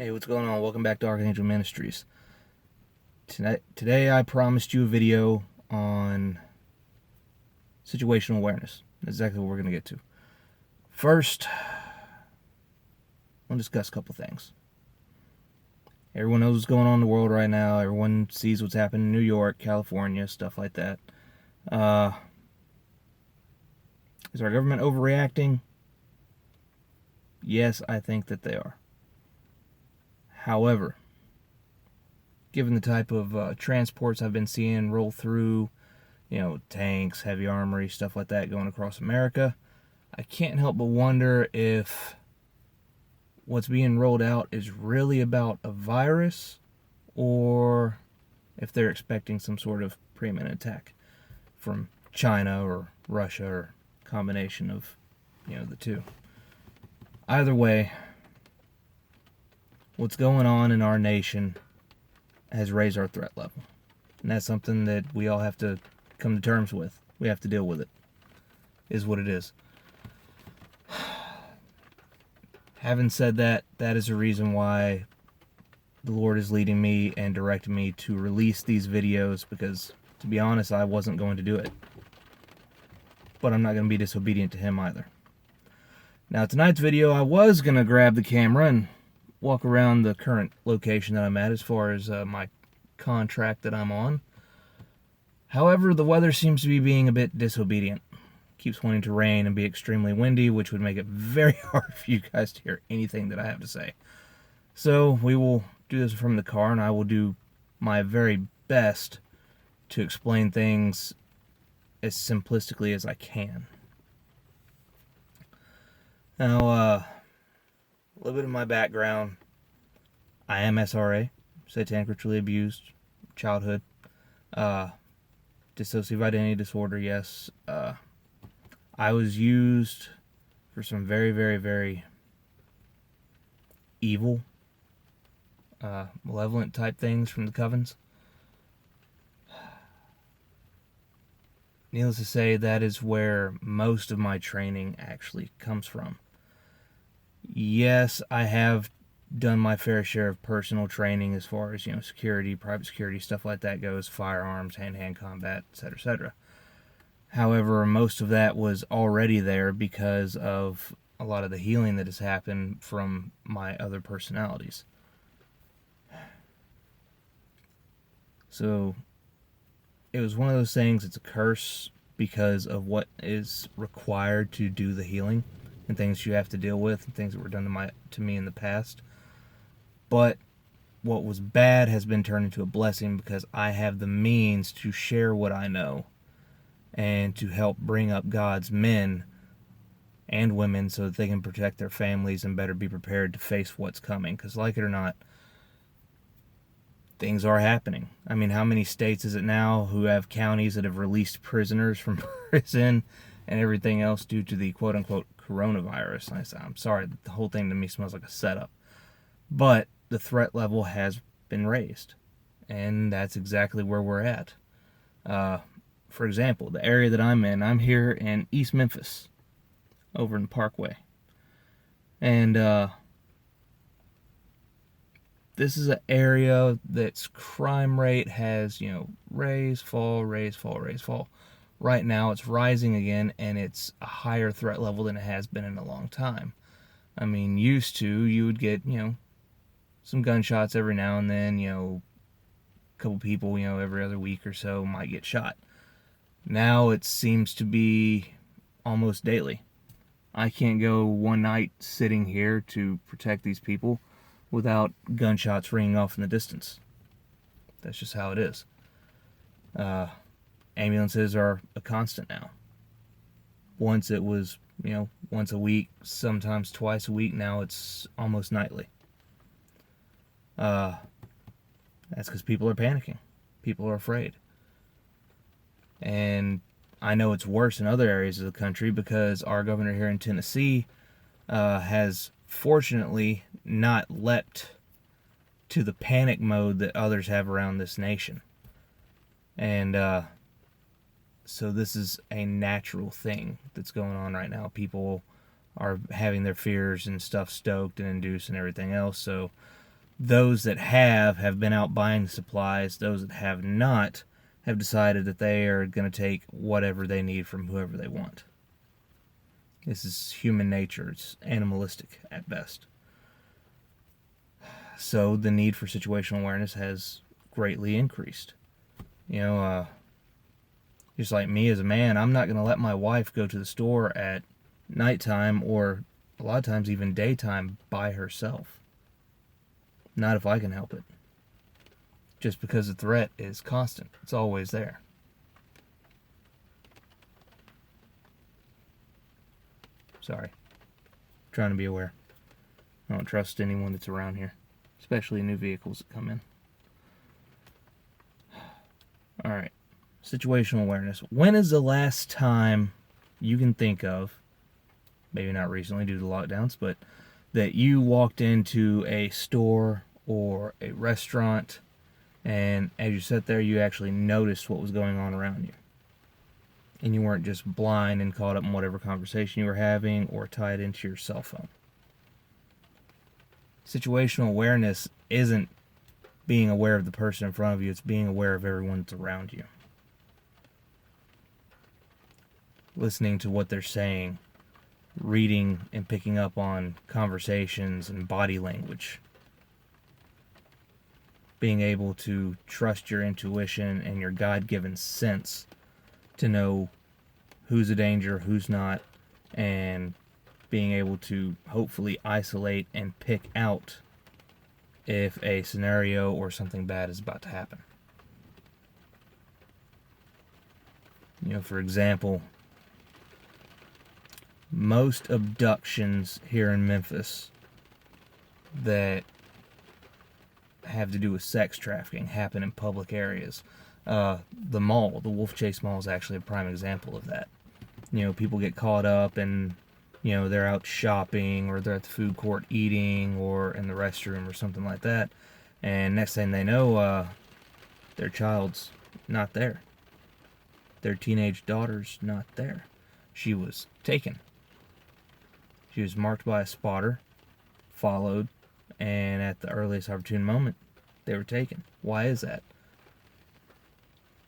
Hey, what's going on? Welcome back to Archangel Ministries. Today I promised you a video on situational awareness. That's exactly what we're going to get to. First, I'll discuss a couple things. Everyone knows what's going on in the world right now. Everyone sees what's happening in New York, California, stuff like that. Is our government overreacting? Yes, I think that they are. However, given the type of transports I've been seeing roll through, tanks, heavy armory, stuff like that going across America, I can't help but wonder if what's being rolled out is really about a virus or if they're expecting some sort of preeminent attack from China or Russia or combination of, the two. Either way, what's going on in our nation has raised our threat level. And that's something that we all have to come to terms with. We have to deal with it, is what it is. Having said that, that is the reason why the Lord is leading me and directing me to release these videos, because, to be honest, I wasn't going to do it. But I'm not going to be disobedient to Him either. Now, tonight's video, I was going to grab the camera and walk around the current location that I'm at as far as my contract that I'm on. However, the weather seems to be being a bit disobedient. Keeps wanting to rain and be extremely windy, which would make it very hard for you guys to hear anything that I have to say. So we will do this from the car, and I will do my very best to explain things as simplistically as I can. Now, a little bit of my background. I am SRA, satanic ritually abused, childhood, dissociative identity disorder, yes. I was used for some very, very, very evil, malevolent type things from the covens. Needless to say, that is where most of my training actually comes from. Yes, I have done my fair share of personal training as far as, security, private security, stuff like that goes, firearms, hand-to-hand combat, etc., etc. However, most of that was already there because of a lot of the healing that has happened from my other personalities. So, it was one of those things, it's a curse because of what is required to do the healing and things you have to deal with and things that were done to me in the past. But what was bad has been turned into a blessing because I have the means to share what I know and to help bring up God's men and women so that they can protect their families and better be prepared to face what's coming. Because, like it or not, things are happening. I mean, how many states is it now who have counties that have released prisoners from prison and everything else due to the quote-unquote coronavirus? I'm sorry, the whole thing to me smells like a setup. But the threat level has been raised, and that's exactly where we're at. For example, the area that I'm in, I'm here in East Memphis, over in Parkway. And this is an area that's crime rate has, raise, fall, raise, fall, raise, fall. Right now it's rising again, and it's a higher threat level than it has been in a long time. I mean, used to, you would get, some gunshots every now and then, a couple people, every other week or so might get shot. Now it seems to be almost daily. I can't go one night sitting here to protect these people without gunshots ringing off in the distance. That's just how it is. Ambulances are a constant now. Once it was, once a week, sometimes twice a week. Now it's almost nightly. That's because people are panicking. People are afraid. And I know it's worse in other areas of the country because our governor here in Tennessee has fortunately not leapt to the panic mode that others have around this nation. And so this is a natural thing that's going on right now. People are having their fears and stuff stoked and induced and everything else. So Those that have been out buying supplies. Those that have not have decided that they are going to take whatever they need from whoever they want. This is human nature. It's animalistic at best. So the need for situational awareness has greatly increased. Just like me as a man, I'm not going to let my wife go to the store at nighttime or a lot of times even daytime by herself. Not if I can help it. Just because the threat is constant. It's always there. Sorry. I'm trying to be aware. I don't trust anyone that's around here. Especially new vehicles that come in. Alright. Situational awareness. When is the last time you can think of, maybe not recently due to lockdowns, but that you walked into a store or a restaurant and as you sat there you actually noticed what was going on around you? And you weren't just blind and caught up in whatever conversation you were having or tied into your cell phone. Situational awareness isn't being aware of the person in front of you, it's being aware of everyone that's around you. Listening to what they're saying, reading and picking up on conversations and body language. Being able to trust your intuition and your God-given sense to know who's a danger, who's not, and being able to hopefully isolate and pick out if a scenario or something bad is about to happen. For example, most abductions here in Memphis that have to do with sex trafficking happen in public areas. The mall, the Wolf Chase Mall, is actually a prime example of that. People get caught up and they're out shopping or they're at the food court eating or in the restroom or something like that, and next thing they know, their child's not there. Their teenage daughter's not there. She was taken. She was marked by a spotter, followed, and at the earliest opportune moment, they were taken. Why is that?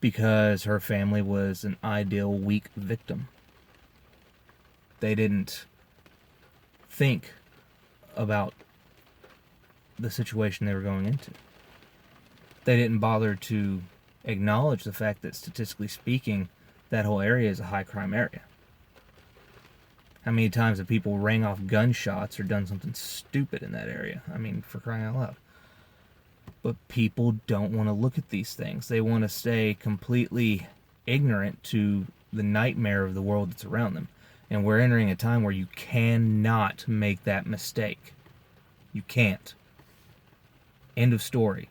Because her family was an ideal weak victim. They didn't think about the situation they were going into. They didn't bother to acknowledge the fact that statistically speaking, that whole area is a high crime area. How many times have people rang off gunshots or done something stupid in that area? I mean, for crying out loud. But people don't want to look at these things. They want to stay completely ignorant to the nightmare of the world that's around them. And we're entering a time where you cannot make that mistake. You can't. End of story.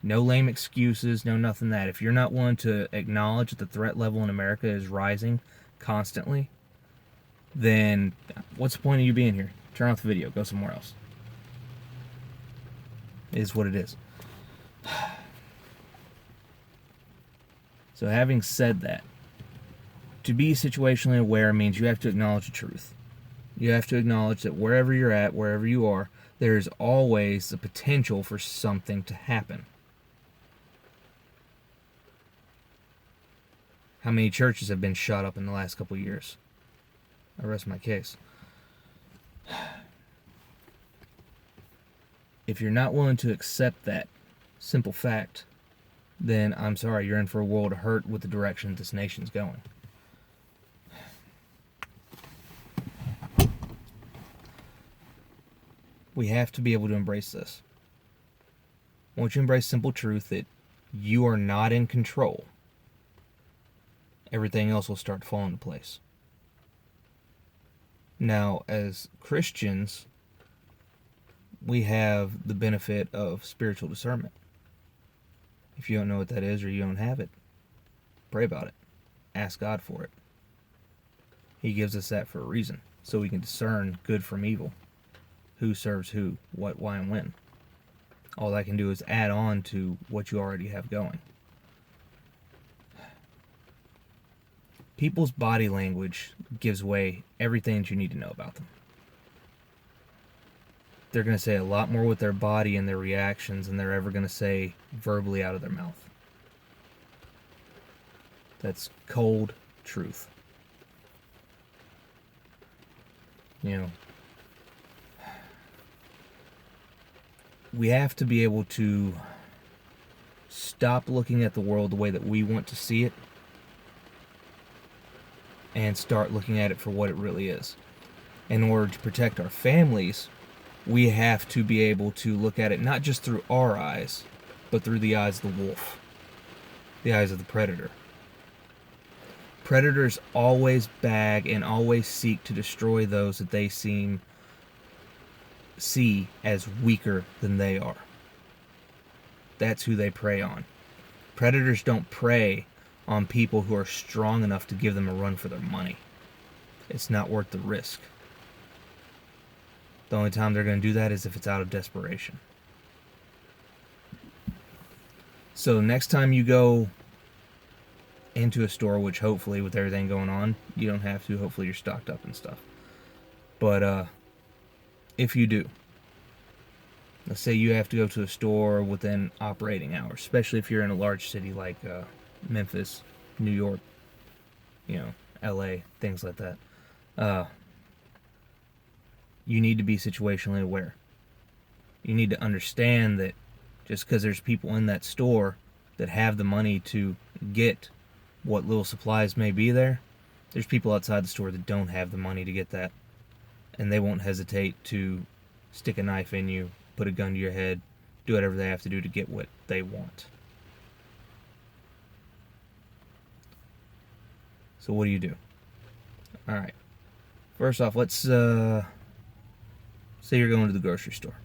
No lame excuses, no nothing that. If you're not willing to acknowledge that the threat level in America is rising constantly, then what's the point of you being here? Turn off the video. Go somewhere else. It is what it is. So having said that, to be situationally aware means you have to acknowledge the truth. You have to acknowledge that wherever you're at, wherever you are, there is always the potential for something to happen. How many churches have been shot up in the last couple of years? I rest my case. If you're not willing to accept that simple fact, then I'm sorry, you're in for a world of hurt with the direction this nation's going. We have to be able to embrace this. Once you embrace simple truth that you are not in control, everything else will start to fall into place. Now, as Christians, we have the benefit of spiritual discernment. If you don't know what that is or you don't have it, pray about it. Ask God for it. He gives us that for a reason, so we can discern good from evil. Who serves who, what, why, and when. All I can do is add on to what you already have going. People's body language gives away everything that you need to know about them. they're going to say a lot more with their body and their reactions than they're ever going to say verbally out of their mouth. That's cold truth. You know, we have to be able to stop looking at the world the way that we want to see it and start looking at it for what it really is. In order to protect our families, we have to be able to look at it not just through our eyes, but through the eyes of the wolf, the eyes of the predator. Predators always bag and always seek to destroy those that they see as weaker than they are. That's who they prey on. Predators don't prey on people who are strong enough to give them a run for their money. It's not worth the risk. The only time they're going to do that is if it's out of desperation. So next time you go into a store, which hopefully with everything going on, you don't have to. Hopefully you're stocked up and stuff. But if you do, let's say you have to go to a store within operating hours, especially if you're in a large city like Memphis, New York, LA, things like that. You need to be situationally aware. You need to understand that just because there's people in that store that have the money to get what little supplies may be there, there's people outside the store that don't have the money to get that, and they won't hesitate to stick a knife in you, put a gun to your head, do whatever they have to do to get what they want. So what do you do? Alright. First off, let's say you're going to the grocery store.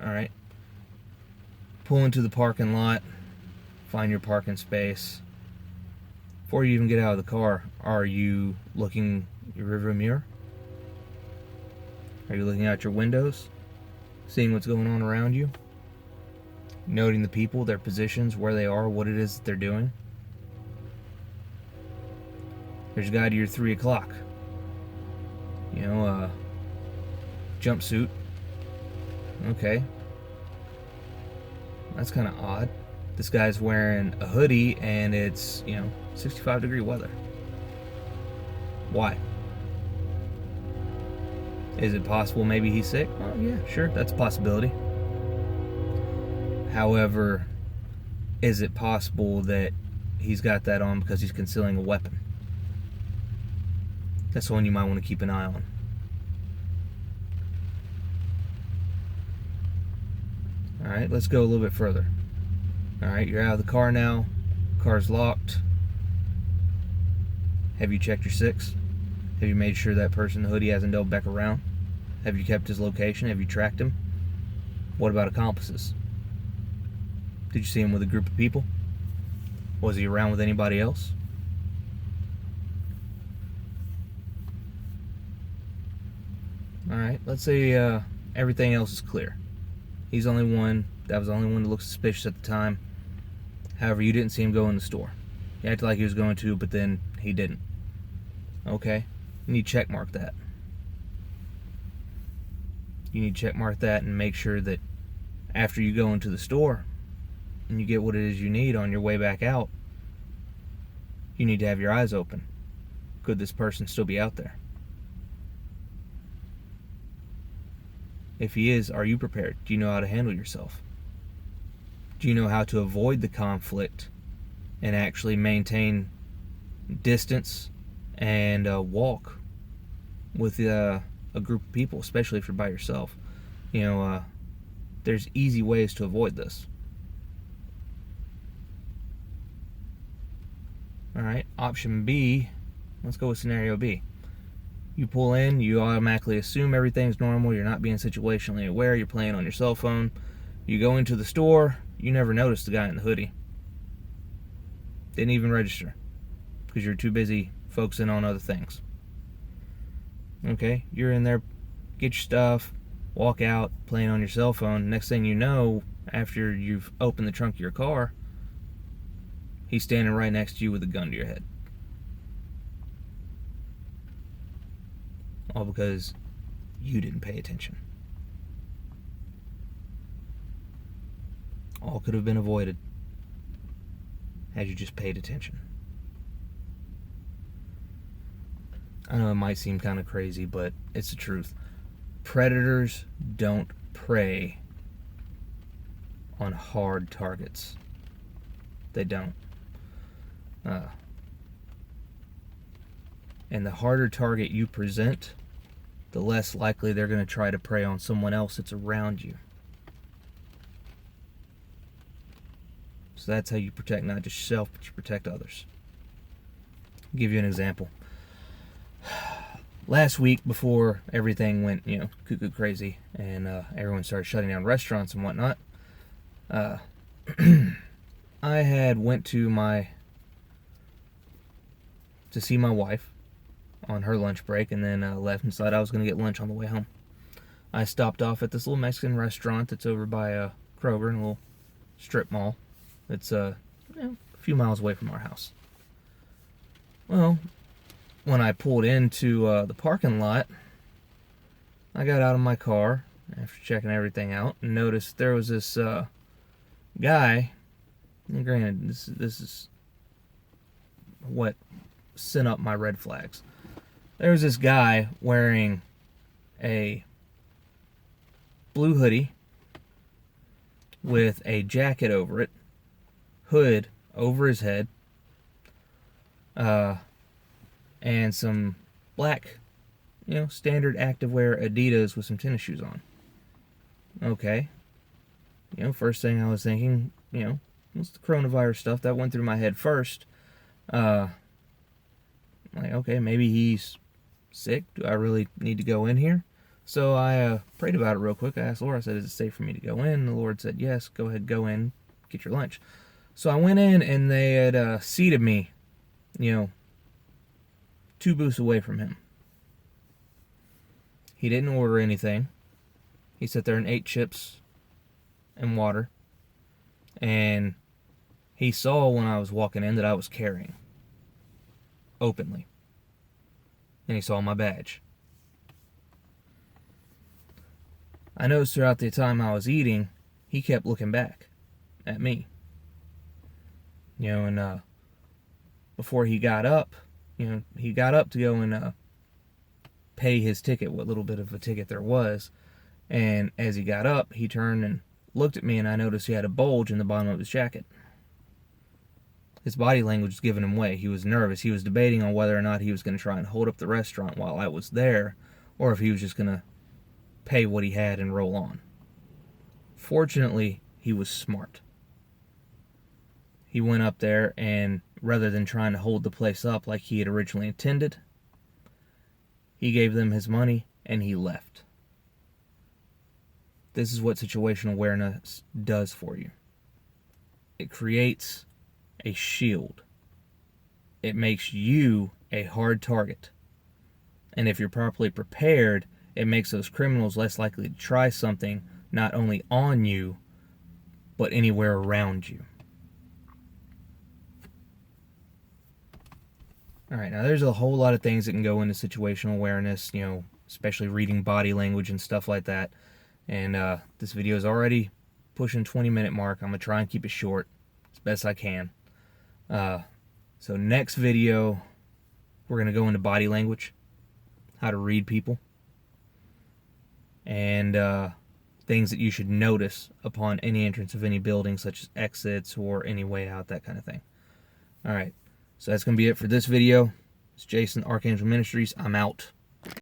Alright. Pull into the parking lot, find your parking space. Before you even get out of the car, are you looking your rearview mirror? Are you looking out your windows? Seeing what's going on around you? Noting the people, their positions, where they are, what it is that they're doing? There's a guy to your 3 o'clock. Jumpsuit. Okay. That's kind of odd. This guy's wearing a hoodie and it's, 65-degree weather. Why? Is it possible maybe he's sick? Oh, yeah, sure, that's a possibility. However, is it possible that he's got that on because he's concealing a weapon? That's one you might want to keep an eye on. Alright, let's go a little bit further. Alright, you're out of the car now. Car's locked. Have you checked your 6? Have you made sure that person in the hoodie hasn't doubled back around? Have you kept his location? Have you tracked him? What about accomplices? Did you see him with a group of people? Was he around with anybody else? Alright, let's say everything else is clear. He's the only one. That was the only one that looked suspicious at the time. However, you didn't see him go in the store. He acted like he was going to, but then he didn't. Okay. You need to check mark that. You need to check mark that and make sure that after you go into the store and you get what it is you need on your way back out, you need to have your eyes open. Could this person still be out there? If he is, are you prepared? Do you know how to handle yourself? Do you know how to avoid the conflict and actually maintain distance and walk with a group of people, especially if you're by yourself? There's easy ways to avoid this. Alright, option B, let's go with scenario B. You pull in, you automatically assume everything's normal, you're not being situationally aware, you're playing on your cell phone. You go into the store, you never noticed the guy in the hoodie. Didn't even register because you're too busy focusing on other things. Okay, you're in there, get your stuff, walk out, playing on your cell phone. Next thing you know, after you've opened the trunk of your car, he's standing right next to you with a gun to your head. All because you didn't pay attention. all could have been avoided had you just paid attention. I know it might seem kind of crazy, but it's the truth. Predators don't prey on hard targets. They don't. And the harder target you present, the less likely they're going to try to prey on someone else that's around you. So that's how you protect not just yourself, but you protect others. I'll give you an example. Last week, before everything went, cuckoo crazy, and everyone started shutting down restaurants and whatnot, I had went to see my wife on her lunch break, and then left and decided I was going to get lunch on the way home. I stopped off at this little Mexican restaurant that's over by Kroger, in a little strip mall. It's a few miles away from our house. Well, when I pulled into the parking lot, I got out of my car after checking everything out and noticed there was this guy. And granted, this is what sent up my red flags. There was this guy wearing a blue hoodie with a jacket over it, hood over his head, and some black, standard activewear Adidas with some tennis shoes on. Okay. First thing I was thinking, what's the coronavirus stuff? That went through my head first. Okay, maybe he's sick. Do I really need to go in here? So I prayed about it real quick. I asked the Lord, I said, is it safe for me to go in? And the Lord said, yes, go ahead, go in, get your lunch. So I went in, and they had seated me, 2 booths away from him. He didn't order anything. He sat there and ate chips and water. And he saw when I was walking in that I was carrying openly. And he saw my badge. I noticed throughout the time I was eating, he kept looking back at me. And before he got up, he got up to go and pay his ticket, what little bit of a ticket there was. And as he got up, he turned and looked at me, and I noticed he had a bulge in the bottom of his jacket. His body language was giving him away. He was nervous. He was debating on whether or not he was going to try and hold up the restaurant while I was there, or if he was just going to pay what he had and roll on. Fortunately, he was smart. He went up there, and rather than trying to hold the place up like he had originally intended, he gave them his money and he left. This is what situational awareness does for you. It creates a shield. It makes you a hard target. And if you're properly prepared, it makes those criminals less likely to try something not only on you, but anywhere around you. Alright, now there's a whole lot of things that can go into situational awareness, especially reading body language and stuff like that. And this video is already pushing 20-minute mark. I'm going to try and keep it short as best I can. So next video, we're going to go into body language, how to read people, and things that you should notice upon any entrance of any building, such as exits or any way out, that kind of thing. Alright, so that's going to be it for this video. It's Jason, Archangel Ministries. I'm out.